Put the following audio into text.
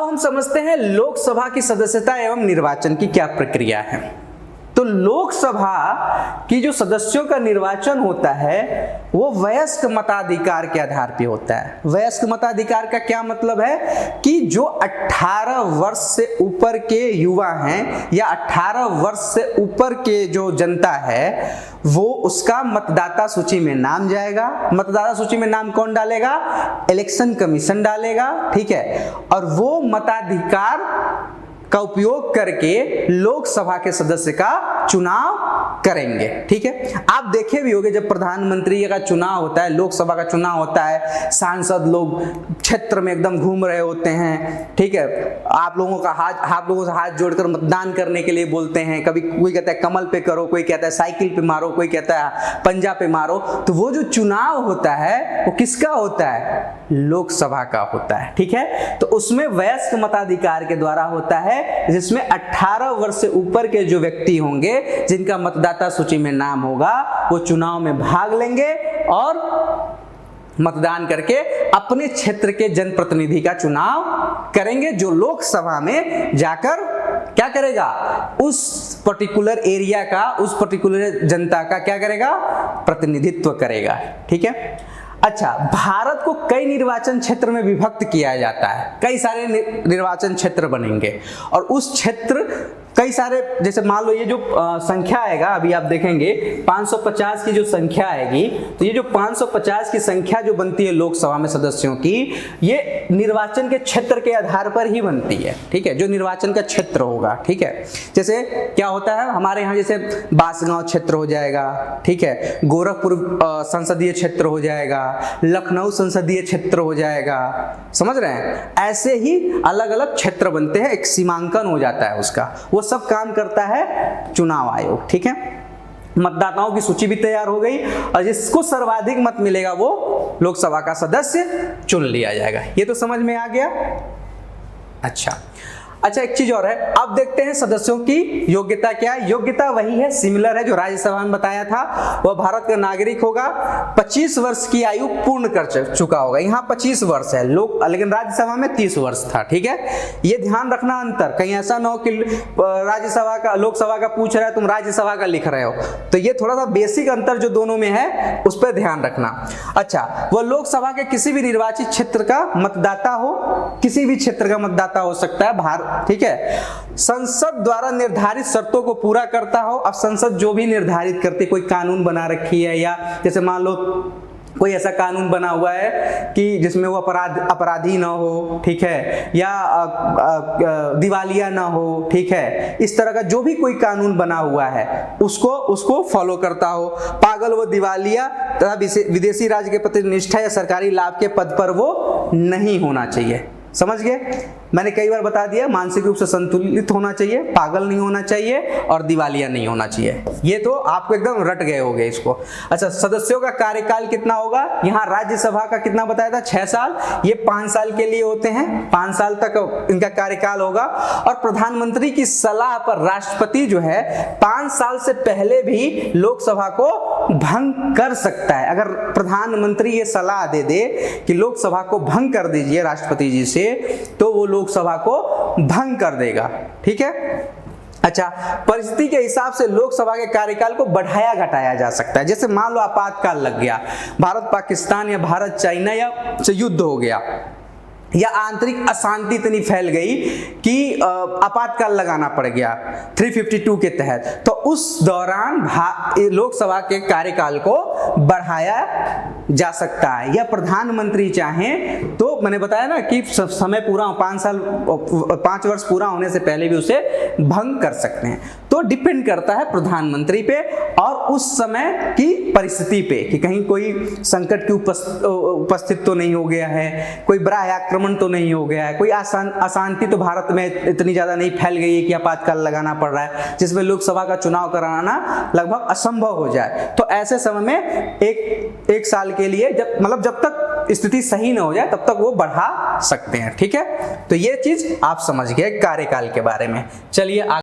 अब हम समझते हैं लोकसभा की सदस्यता एवं निर्वाचन की क्या प्रक्रिया है। तो लोकसभा की जो सदस्यों का निर्वाचन होता है वो वयस्क मताधिकार के आधार पे होता है। वयस्क मताधिकार का क्या मतलब है कि जो 18 वर्ष से ऊपर के युवा हैं या 18 वर्ष से ऊपर के जो जनता है वो उसका मतदाता सूची में नाम जाएगा। मतदाता सूची में नाम कौन डालेगा? इलेक्शन कमीशन डालेगा, ठीक है। और वो मताधिकार का उपयोग करके लोकसभा के सदस्य का चुनाव करेंगे, ठीक है। आप देखे भी होंगे जब प्रधानमंत्री का चुनाव होता है, लोकसभा का चुनाव होता है, सांसद लोग क्षेत्र में एकदम घूम रहे होते हैं, ठीक है। आप लोगों से हाथ जोड़कर मतदान करने के लिए बोलते हैं। कभी कोई कहता है कमल पे करो, कोई कहता है साइकिल पे मारो, कोई कहता है पंजा पे मारो। तो वो जो चुनाव होता है वो किसका होता है? लोकसभा का होता है, ठीक है। तो उसमें वयस्क मताधिकार के द्वारा होता है, जिसमें 18 वर्ष से ऊपर के जो व्यक्ति होंगे जिनका मतदाता सूची में नाम होगा वो चुनाव में भाग लेंगे और मतदान करके अपने क्षेत्र के जनप्रतिनिधि का चुनाव करेंगे, जो लोकसभा में जाकर क्या करेगा? उस पर्टिकुलर एरिया का, उस पर्टिकुलर जनता का क्या करेगा? प्रतिनिधित्व करेगा, ठीक है। अच्छा, भारत को कई निर्वाचन क्षेत्र में विभक्त किया जाता है। कई सारे निर्वाचन क्षेत्र बनेंगे और उस क्षेत्र कई सारे, जैसे मान लो ये जो संख्या आएगा, अभी आप देखेंगे 550 की जो संख्या आएगी, तो ये जो 550 की संख्या जो बनती है लोकसभा में सदस्यों की, ये निर्वाचन के क्षेत्र के आधार पर ही बनती है, ठीक है। जो निर्वाचन का क्षेत्र होगा, ठीक है। जैसे क्या होता है हमारे यहाँ, जैसे बांसगांव क्षेत्र हो जाएगा, ठीक है, गोरखपुर संसदीय क्षेत्र हो जाएगा, लखनऊ संसदीय क्षेत्र हो जाएगा, समझ रहे हैं। ऐसे ही अलग अलग क्षेत्र बनते हैं, एक सीमांकन हो जाता है उसका। वो सब काम करता है चुनाव आयोग, ठीक है। मतदाताओं की सूची भी तैयार हो गई और जिसको सर्वाधिक मत मिलेगा वो लोकसभा का सदस्य चुन लिया जाएगा। ये तो समझ में आ गया। अच्छा, एक चीज और है। अब देखते हैं सदस्यों की योग्यता क्या है। योग्यता वही है, सिमिलर है जो राज्यसभा में बताया था। वह भारत का नागरिक होगा, 25 वर्ष की आयु पूर्ण कर चुका होगा। यहाँ 25 वर्ष है लेकिन राज्यसभा में 30 वर्ष था, ठीक है। ये ध्यान रखना अंतर, कहीं ऐसा ना हो कि राज्यसभा का लोकसभा का पूछ रहा है, तुम राज्यसभा का लिख रहे हो। तो ये थोड़ा सा बेसिक अंतर जो दोनों में है उस पर ध्यान रखना। अच्छा, वह लोकसभा के किसी भी निर्वाचित क्षेत्र का मतदाता हो, किसी भी क्षेत्र का मतदाता हो सकता है, ठीक है। संसद द्वारा निर्धारित शर्तों को पूरा करता हो। अब संसद जो भी निर्धारित करती, कोई कानून बना रखी है, या जैसे मान लो कोई ऐसा कानून बना हुआ है कि जिसमें वो अपराधी ना हो, ठीक है, या दिवालिया ना हो, ठीक है, इस तरह का जो भी कोई कानून बना हुआ है उसको फॉलो करता हो। पागल व दिवालिया तथा विदेशी राज्य के प्रति निष्ठा या सरकारी लाभ के पद पर वो नहीं होना चाहिए। समझ गए? मैंने कई बार बता दिया, मानसिक रूप से संतुलित होना चाहिए, पागल नहीं होना चाहिए और दिवालिया नहीं होना चाहिए। ये तो आपको एकदम रट गए होंगे इसको। अच्छा, सदस्यों का कार्यकाल कितना होगा? यहाँ राज्यसभा का कितना बताया था? 6 साल। ये 5 साल के लिए होते हैं, 5 साल तक इनका कार्यकाल होगा। और प्रधानमंत्री की सलाह पर राष्ट्रपति जो है 5 साल से पहले भी लोकसभा को भंग कर सकता है। अगर प्रधानमंत्री ये सलाह दे दे कि लोकसभा को भंग कर दीजिए राष्ट्रपति जी से, तो वो लोकसभा को भंग कर देगा, ठीक है। अच्छा, परिस्थिति के हिसाब से लोकसभा के कार्यकाल को बढ़ाया घटाया जा सकता है। जैसे मान लो आपातकाल लग गया, भारत पाकिस्तान या भारत चाइना या से युद्ध हो गया, या आंतरिक अशांति इतनी फैल गई कि आपातकाल लगाना पड़ गया 352 के तहत, तो उस दौरान लोकसभा के कार्यकाल को बढ़ाया जा सकता है। या प्रधानमंत्री चाहें तो मैंने बताया ना कि समय पूरा 5 वर्ष पूरा होने से पहले भी उसे भंग कर सकते हैं। तो डिपेंड करता है प्रधानमंत्री पे और उस समय की परिस्थिति पे कि कहीं कोई संकट की उपस्थित तो नहीं हो गया है, कोई बड़ा आक्रमण तो नहीं हो गया है, कोई अशांति तो भारत में इतनी ज्यादा नहीं फैल गई है कि आपातकाल लगाना पड़ रहा है, जिसमें लोकसभा का चुनाव कराना लगभग असंभव हो जाए। तो ऐसे समय में एक साल के लिए जब तक स्थिति सही ना हो जाए तब तक वो बढ़ा सकते हैं, ठीक है। तो ये चीज आप समझ गए कार्यकाल के बारे में। चलिए